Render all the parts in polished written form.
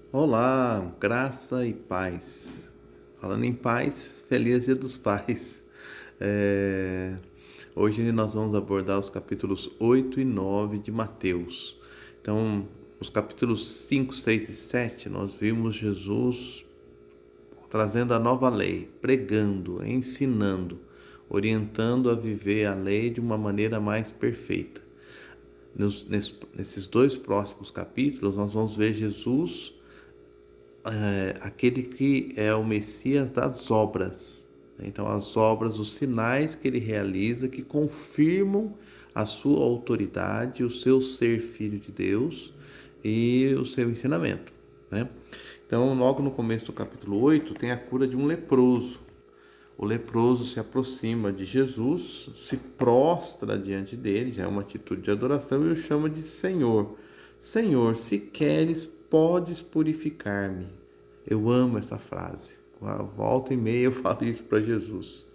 Olá, graça e paz. Falando em paz, feliz Dia dos Pais. Hoje nós vamos abordar os capítulos 8 e 9 de Mateus. Então, os capítulos 5, 6 e 7, nós vimos Jesus trazendo a nova lei, pregando, ensinando, orientando a viver a lei de uma maneira mais perfeita. Nesses dois próximos capítulos, nós vamos ver Jesus aquele que é o Messias das obras. Então, as obras, os sinais que ele realiza, que confirmam a sua autoridade, o seu ser filho de Deus e o seu ensinamento, né? Então, logo no começo do capítulo 8, tem a cura de um leproso. O leproso se aproxima de Jesus, se prostra diante dele, já é uma atitude de adoração, e o chama de Senhor. Senhor, se queres, podes purificar-me. Eu amo essa frase. A volta e meia eu falo isso para Jesus.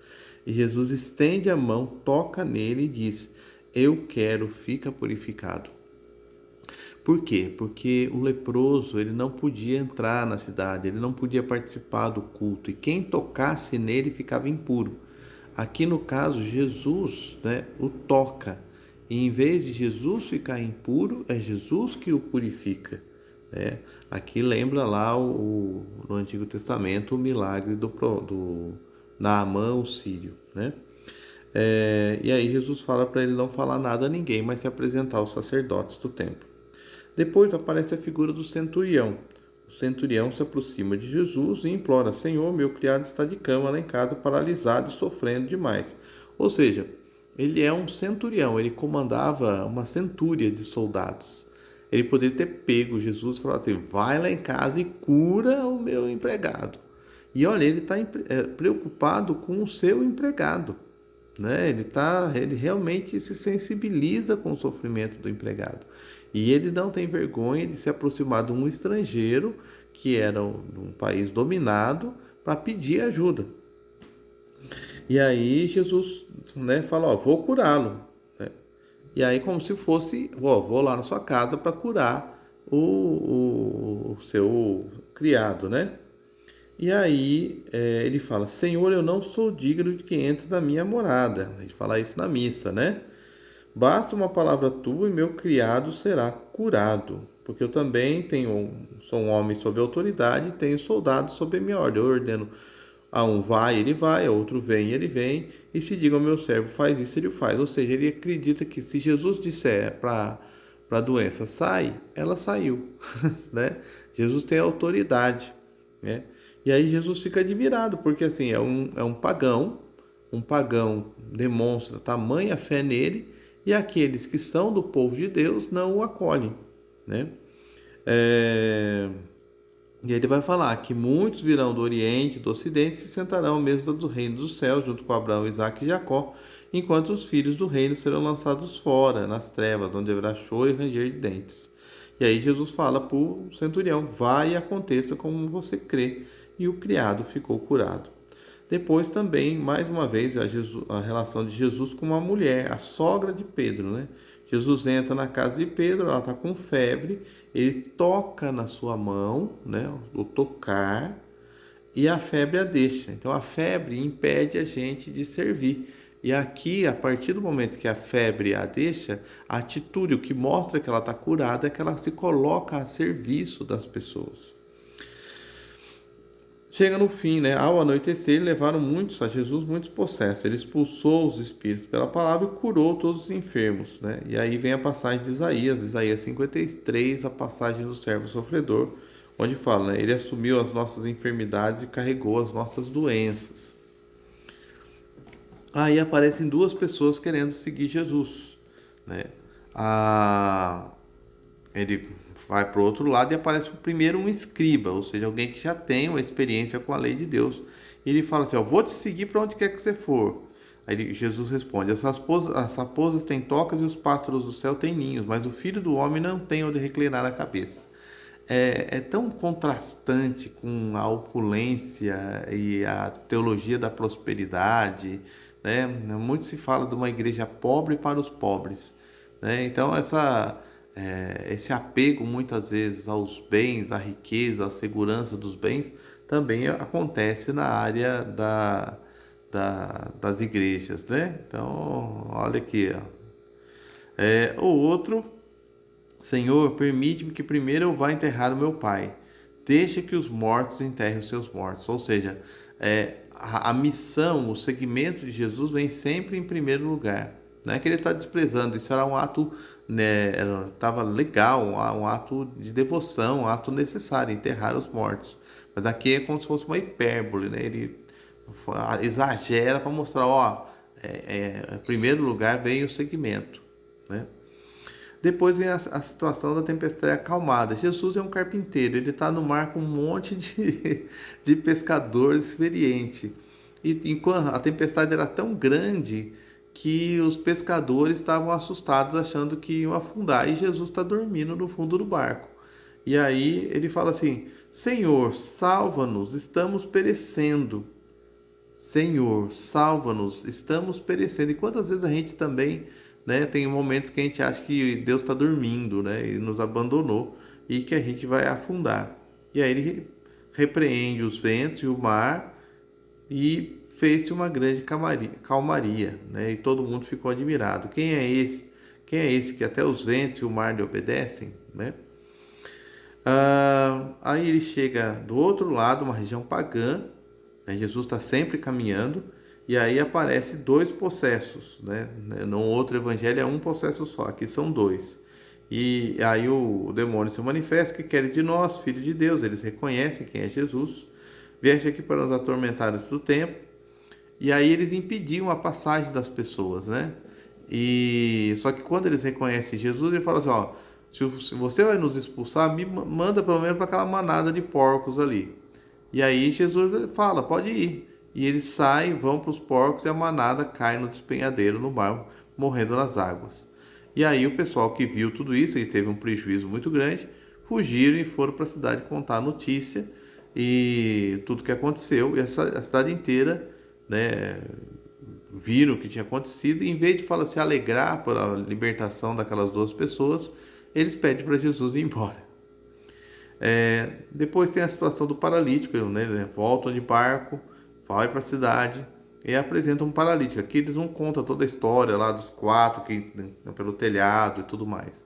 E Jesus estende a mão, toca nele e diz: Eu quero, fica purificado. Por quê? Porque o leproso, ele não podia entrar na cidade, ele não podia participar do culto, e quem tocasse nele ficava impuro. Aqui no caso, Jesus, né, o toca, e em vez de Jesus ficar impuro, é Jesus que o purifica, né? Aqui lembra lá no Antigo Testamento o milagre do Naamã, o sírio, né? E aí Jesus fala para ele não falar nada a ninguém, mas se apresentar aos sacerdotes do templo. Depois aparece a figura do centurião. O centurião se aproxima de Jesus e implora: Senhor, meu criado está de cama lá em casa, paralisado e sofrendo demais. Ou seja, ele é um centurião, ele comandava uma centúria de soldados. Ele poderia ter pego Jesus e falado assim: vai lá em casa e cura o meu empregado. E olha, ele está preocupado com o seu empregado, né? Ele realmente se sensibiliza com o sofrimento do empregado. E ele não tem vergonha de se aproximar de um estrangeiro que era de um país dominado para pedir ajuda. E aí Jesus, né, fala: ó, vou curá-lo, né? E aí como se fosse: ó, vou lá na sua casa para curar o seu criado, né? E aí ele fala: Senhor, eu não sou digno de que entre na minha morada. Ele fala isso na missa, né? Basta uma palavra tua e meu criado será curado. Porque eu também sou um homem sob autoridade e tenho soldados sob a minha ordem. Eu ordeno a um vai, ele vai, a outro vem, ele vem. E se diga ao meu servo, faz isso, ele faz. Ou seja, ele acredita que se Jesus disser para a doença, sai, ela saiu, né? Jesus tem autoridade, né? E aí Jesus fica admirado, porque assim, um pagão demonstra tamanha fé nele, e aqueles que são do povo de Deus não o acolhem, né? É... E aí ele vai falar que muitos virão do Oriente e do Ocidente e se sentarão à mesa do reino dos céus, junto com Abraão, Isaque e Jacó, enquanto os filhos do reino serão lançados fora, nas trevas, onde haverá choro e ranger de dentes. E aí Jesus fala para o centurião: vai e aconteça como você crê. E o criado ficou curado. Depois também, mais uma vez, a relação de Jesus com uma mulher, a sogra de Pedro, né? Jesus entra na casa de Pedro, ela está com febre, ele toca na sua mão, né? O tocar, e a febre a deixa. Então a febre impede a gente de servir. E aqui, a partir do momento que a febre a deixa, a atitude, o que mostra que ela está curada, é que ela se coloca a serviço das pessoas. Chega no fim, né? Ao anoitecer, levaram muitos a Jesus, muitos possessos. Ele expulsou os espíritos pela palavra e curou todos os enfermos, né? E aí vem a passagem de Isaías 53, a passagem do servo sofredor, onde fala, né? Ele assumiu as nossas enfermidades e carregou as nossas doenças. Aí aparecem duas pessoas querendo seguir Jesus, né? Ele vai para o outro lado e aparece primeiro um escriba, ou seja, alguém que já tem uma experiência com a lei de Deus. E ele fala assim: ó, vou te seguir para onde quer que você for. Aí Jesus responde: as raposas têm tocas e os pássaros do céu têm ninhos, mas o filho do homem não tem onde reclinar a cabeça. É tão contrastante com a opulência e a teologia da prosperidade, né? Muito se fala de uma igreja pobre para os pobres, né? Então esse apego muitas vezes aos bens, à riqueza, à segurança dos bens, também acontece na área das igrejas, né? Então, olha aqui, ó. O outro, Senhor, permite-me que primeiro eu vá enterrar o meu pai. Deixa que os mortos enterrem os seus mortos. Ou seja, a missão, o segmento de Jesus vem sempre em primeiro lugar. Não é que ele está desprezando, isso era um ato, né, estava legal, um ato de devoção, um ato necessário, enterrar os mortos. Mas aqui é como se fosse uma hipérbole, né? Ele exagera para mostrar, ó, em primeiro lugar vem o segmento, né? Depois vem a situação da tempestade acalmada. Jesus é um carpinteiro, ele está no mar com um monte de pescador experiente. E enquanto a tempestade era tão grande que os pescadores estavam assustados, achando que iam afundar. E Jesus está dormindo no fundo do barco. E aí ele fala assim: Senhor, salva-nos, estamos perecendo. Senhor, salva-nos, estamos perecendo. E quantas vezes a gente também, né, tem momentos que a gente acha que Deus está dormindo, né, e nos abandonou e que a gente vai afundar. E aí ele repreende os ventos e o mar e fez-se uma grande calmaria, né, e todo mundo ficou admirado. Quem é esse? Quem é esse que até os ventos e o mar lhe obedecem, né? Aí ele chega do outro lado, uma região pagã, né? Jesus está sempre caminhando, e aí aparece dois possessos, né? No outro evangelho é um possesso só, aqui são dois. E aí o demônio se manifesta, que quer de nós, filho de Deus, eles reconhecem quem é Jesus, vieste aqui para nos atormentar do tempo, e aí eles impediam a passagem das pessoas, né? E só que quando eles reconhecem Jesus, ele fala assim, ó, se você vai nos expulsar, me manda pelo menos para aquela manada de porcos ali. E aí Jesus fala, pode ir. E eles saem, vão para os porcos e a manada cai no despenhadeiro no mar, morrendo nas águas. E aí o pessoal que viu tudo isso e teve um prejuízo muito grande, fugiram e foram para a cidade contar a notícia e tudo que aconteceu. E a cidade inteira, né, viram o que tinha acontecido, e em vez de se alegrar pela libertação daquelas duas pessoas, eles pedem para Jesus ir embora. Depois tem a situação do paralítico, né? Eles voltam de barco, vai para a cidade e apresentam um paralítico. Aqui eles não contam toda a história lá dos quatro que pelo telhado e tudo mais.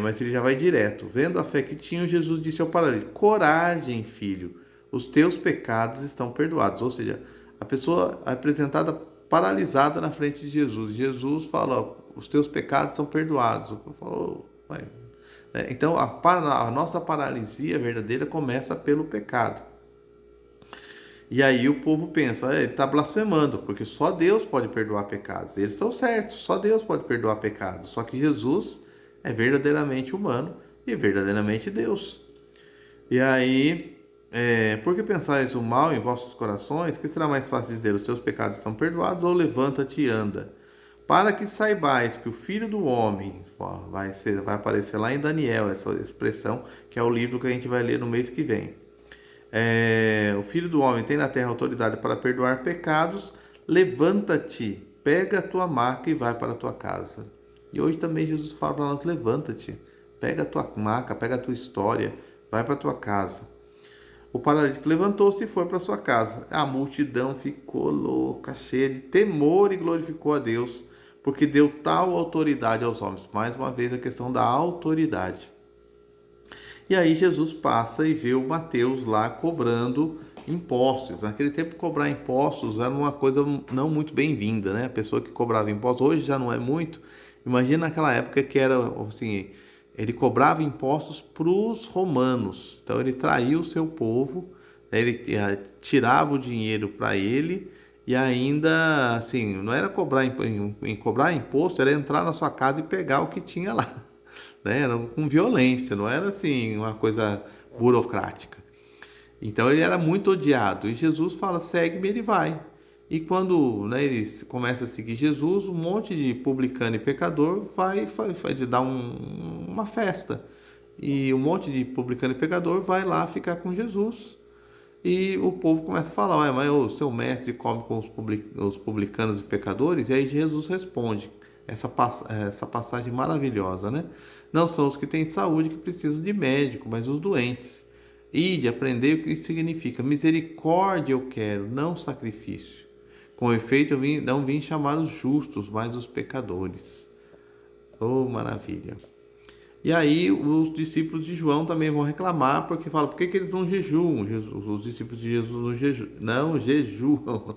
Mas ele já vai direto. Vendo a fé que tinham, Jesus disse ao paralítico: coragem, filho, os teus pecados estão perdoados. Ou seja, a pessoa é apresentada paralisada na frente de Jesus. Jesus fala: ó, os teus pecados estão perdoados. Eu falo, então a nossa paralisia verdadeira começa pelo pecado. E aí o povo pensa, ele está blasfemando, porque só Deus pode perdoar pecados. Eles estão certos, só Deus pode perdoar pecados. Só que Jesus é verdadeiramente humano e verdadeiramente Deus. E aí, por que pensais o mal em vossos corações? Que será mais fácil dizer, os teus pecados estão perdoados, ou levanta-te e anda? Para que saibais que o Filho do Homem, vai aparecer lá em Daniel, essa expressão, que é o livro que a gente vai ler no mês que vem. O Filho do Homem tem na terra autoridade para perdoar pecados, levanta-te, pega a tua maca e vai para a tua casa. E hoje também Jesus fala para nós, levanta-te, pega a tua maca, pega a tua história, vai para a tua casa. O paralítico levantou-se e foi para sua casa. A multidão ficou louca, cheia de temor, e glorificou a Deus, porque deu tal autoridade aos homens. Mais uma vez a questão da autoridade. E aí Jesus passa e vê o Mateus lá cobrando impostos. Naquele tempo, cobrar impostos era uma coisa não muito bem-vinda, né? A pessoa que cobrava impostos, hoje já não é muito. Imagina naquela época que era assim, ele cobrava impostos para os romanos. Então ele traía o seu povo, né? Ele tirava o dinheiro para ele e ainda, assim, não era cobrar imposto, era entrar na sua casa e pegar o que tinha lá, né? Era com violência, não era assim uma coisa burocrática. Então ele era muito odiado e Jesus fala, segue-me, ele vai. E quando, né, ele começa a seguir Jesus, um monte de publicano e pecador vai dar uma festa. E um monte de publicano e pecador vai lá ficar com Jesus. E o povo começa a falar, mas o seu mestre come com os publicanos e pecadores? E aí Jesus responde, essa passagem maravilhosa, né? Não são os que têm saúde que precisam de médico, mas os doentes. Ide aprender o que significa misericórdia eu quero, não sacrifício. Com efeito, não vim chamar os justos, mas os pecadores. Oh, maravilha! E aí os discípulos de João também vão reclamar, porque falam, por que eles não jejuam? Os discípulos de Jesus não jejuam.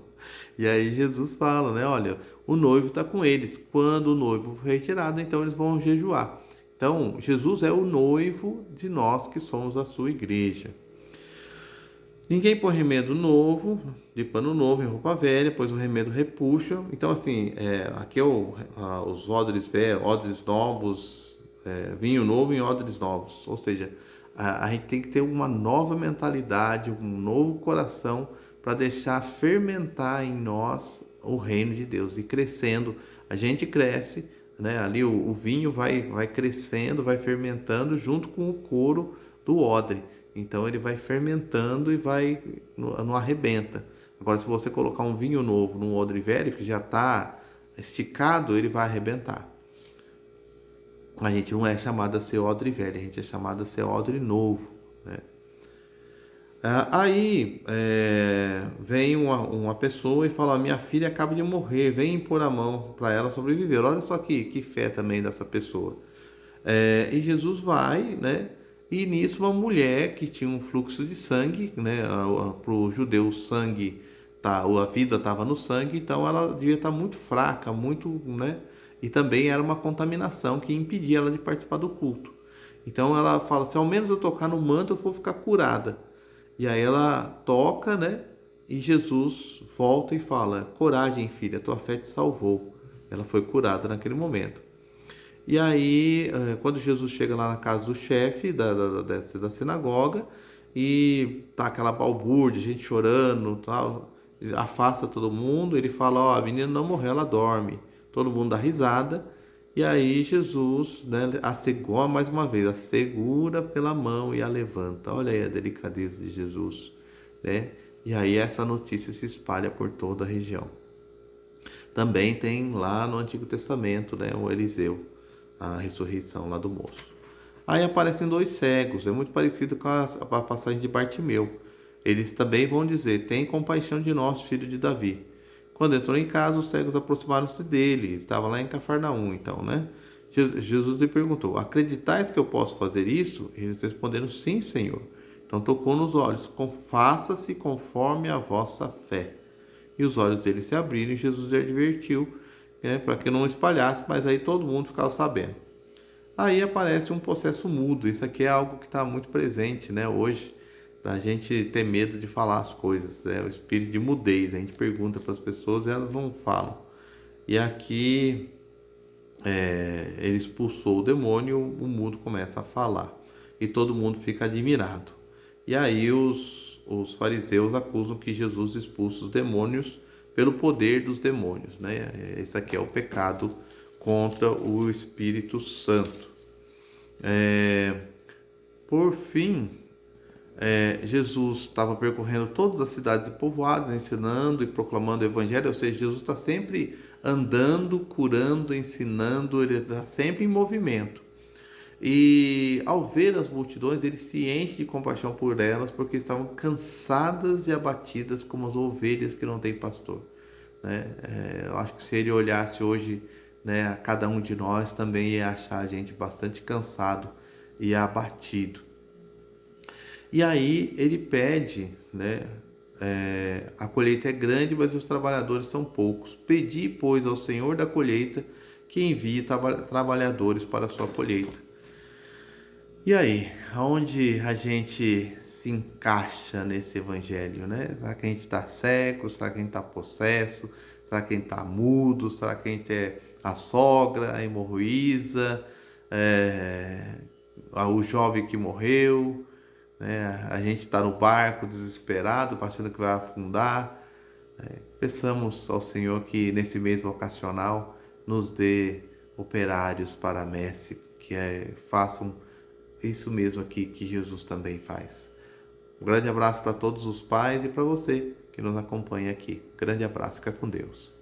E aí Jesus fala, né? Olha, o noivo está com eles. Quando o noivo for retirado, então eles vão jejuar. Então, Jesus é o noivo de nós que somos a sua igreja. Ninguém põe remédio novo, de pano novo em roupa velha, pois o remédio repuxa. Então, assim, aqui é os odres novos, vinho novo em odres novos. Ou seja, a gente tem que ter uma nova mentalidade, um novo coração para deixar fermentar em nós o reino de Deus. E crescendo, a gente cresce, né? Ali o vinho vai crescendo, vai fermentando junto com o couro do odre. Então ele vai fermentando e não arrebenta. Agora, se você colocar um vinho novo num odre velho que já está esticado, ele vai arrebentar. A gente não é chamado a ser odre velho, a gente é chamado a ser odre novo, né? Aí vem uma pessoa e fala: minha filha acaba de morrer, vem pôr a mão para ela sobreviver. Olha só que fé também dessa pessoa. E Jesus vai, né? E nisso uma mulher que tinha um fluxo de sangue, né? Para o judeu, o sangue, a vida estava no sangue, então ela devia estar muito fraca, muito, né? E também era uma contaminação que impedia ela de participar do culto. Então ela fala: se ao menos eu tocar no manto, eu vou ficar curada. E aí ela toca, né? E Jesus volta e fala: coragem, filha, tua fé te salvou. Ela foi curada naquele momento. E aí, quando Jesus chega lá na casa do chefe da sinagoga, e tá aquela balbúrdia, gente chorando, tal, ele afasta todo mundo, ele fala: ó, a menina não morreu, ela dorme. Todo mundo dá risada. E aí Jesus, né, assegura mais uma vez, assegura pela mão e a levanta. Olha aí a delicadeza de Jesus, né? E aí essa notícia se espalha por toda a região. Também tem lá no Antigo Testamento, né, o Eliseu, a ressurreição lá do moço. Aí aparecem dois cegos, é muito parecido com a passagem de Bartimeu. Eles também vão dizer: tem compaixão de nós, filho de Davi. Quando entrou em casa, os cegos aproximaram-se dele. Ele estava lá em Cafarnaum, então, né? Jesus lhe perguntou: acreditais que eu posso fazer isso? Eles responderam: sim, Senhor. Então tocou nos olhos: faça-se conforme a vossa fé. E os olhos dele se abriram e Jesus advertiu, né, para que não espalhasse, mas aí todo mundo ficava sabendo. Aí aparece um processo mudo. Isso aqui é algo que está muito presente, né, hoje, da gente ter medo de falar as coisas, né, o espírito de mudez. A gente pergunta para as pessoas e elas não falam. E aqui ele expulsou o demônio, o mudo começa a falar e todo mundo fica admirado. E aí os fariseus acusam que Jesus expulsa os demônios pelo poder dos demônios, né? Esse aqui é o pecado contra o Espírito Santo. Por fim, Jesus estava percorrendo todas as cidades e povoados, ensinando e proclamando o Evangelho, ou seja, Jesus está sempre andando, curando, ensinando, ele está sempre em movimento. E ao ver as multidões, ele se enche de compaixão por elas, porque estavam cansadas e abatidas como as ovelhas que não têm pastor, né? Eu acho que se ele olhasse hoje, né, a cada um de nós, também ia achar a gente bastante cansado e abatido. E aí ele pede, né? A colheita é grande, mas os trabalhadores são poucos. Pedi, pois, ao Senhor da colheita que envie trabalhadores para a sua colheita. E aí, aonde a gente se encaixa nesse evangelho, né? Será que a gente está cego? Será que a gente está possesso? Será que a gente está mudo? Será que a gente é a sogra, a hemorroísa, o jovem que morreu, né? A gente está no barco desesperado, achando que vai afundar. Peçamos ao Senhor que nesse mês vocacional nos dê operários para a messe, que façam isso mesmo aqui que Jesus também faz. Um grande abraço para todos os pais e para você que nos acompanha aqui. Grande abraço, fica com Deus.